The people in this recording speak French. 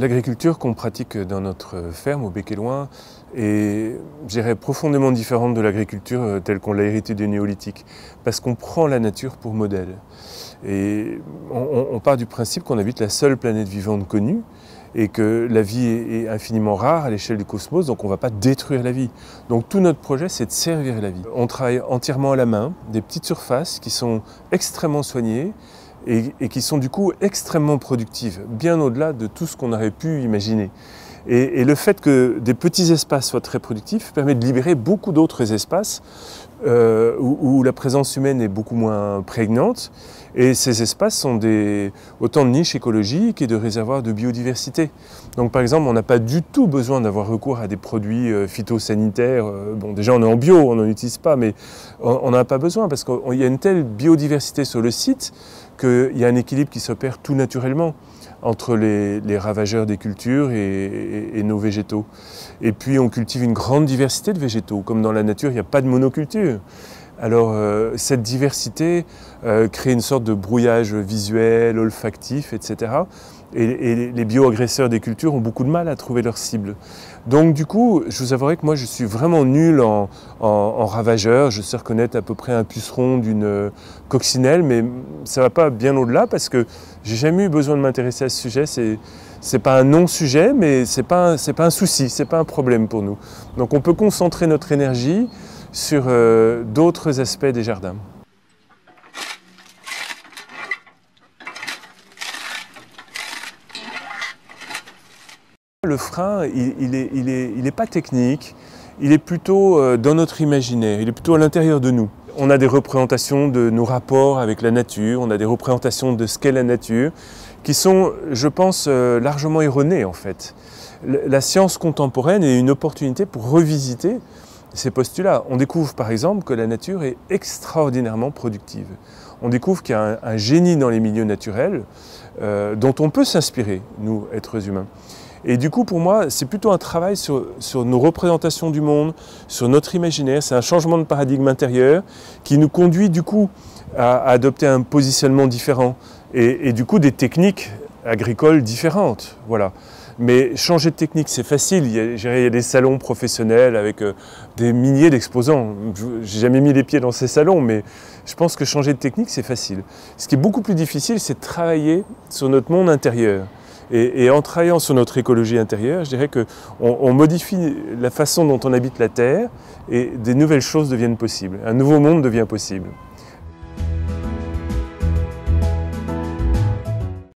L'agriculture qu'on pratique dans notre ferme au Bec et Loing est, je dirais, profondément différente de l'agriculture telle qu'on l'a héritée du néolithique, parce qu'on prend la nature pour modèle. Et on part du principe qu'on habite la seule planète vivante connue et que la vie est infiniment rare à l'échelle du cosmos, donc on ne va pas détruire la vie. Donc tout notre projet, c'est de servir la vie. On travaille entièrement à la main, des petites surfaces qui sont extrêmement soignées, et qui sont du coup extrêmement productives, bien au-delà de tout ce qu'on aurait pu imaginer. Et le fait que des petits espaces soient très productifs permet de libérer beaucoup d'autres espaces où la présence humaine est beaucoup moins prégnante. Et ces espaces sont autant de niches écologiques et de réservoirs de biodiversité. Donc par exemple, on n'a pas du tout besoin d'avoir recours à des produits phytosanitaires. Bon, déjà on est en bio, on n'en utilise pas, mais on n'en a pas besoin parce qu'il y a une telle biodiversité sur le site qu'il y a un équilibre qui s'opère tout naturellement entre les ravageurs des cultures et nos végétaux. Et puis on cultive une grande diversité de végétaux. Comme dans la nature, il n'y a pas de monoculture. Alors cette diversité crée une sorte de brouillage visuel, olfactif, etc. Et les bioagresseurs des cultures ont beaucoup de mal à trouver leur cible. Donc du coup, je vous avouerai que moi je suis vraiment nul en ravageur. Je sais reconnaître à peu près un puceron d'une coccinelle, mais ça ne va pas bien au-delà parce que j'ai jamais eu besoin de m'intéresser à ce sujet. C'est pas un non-sujet, mais c'est pas un souci, c'est pas un problème pour nous. Donc on peut concentrer notre énergie sur d'autres aspects des jardins. Le frein, il est pas technique, il est plutôt dans notre imaginaire, il est plutôt à l'intérieur de nous. On a des représentations de nos rapports avec la nature, on a des représentations de ce qu'est la nature, qui sont, je pense, largement erronées en fait. La science contemporaine est une opportunité pour revisiter ces postulats. On découvre par exemple que la nature est extraordinairement productive. On découvre qu'il y a un génie dans les milieux naturels dont on peut s'inspirer, nous, êtres humains. Et du coup, pour moi, c'est plutôt un travail sur nos représentations du monde, sur notre imaginaire. C'est un changement de paradigme intérieur qui nous conduit du coup à adopter un positionnement différent et du coup des techniques agricoles différentes. Voilà. Mais changer de technique, c'est facile. Il y a des salons professionnels avec des milliers d'exposants. Je n'ai jamais mis les pieds dans ces salons, mais je pense que changer de technique, c'est facile. Ce qui est beaucoup plus difficile, c'est de travailler sur notre monde intérieur. Et en travaillant sur notre écologie intérieure, je dirais qu'on modifie la façon dont on habite la Terre et des nouvelles choses deviennent possibles. Un nouveau monde devient possible.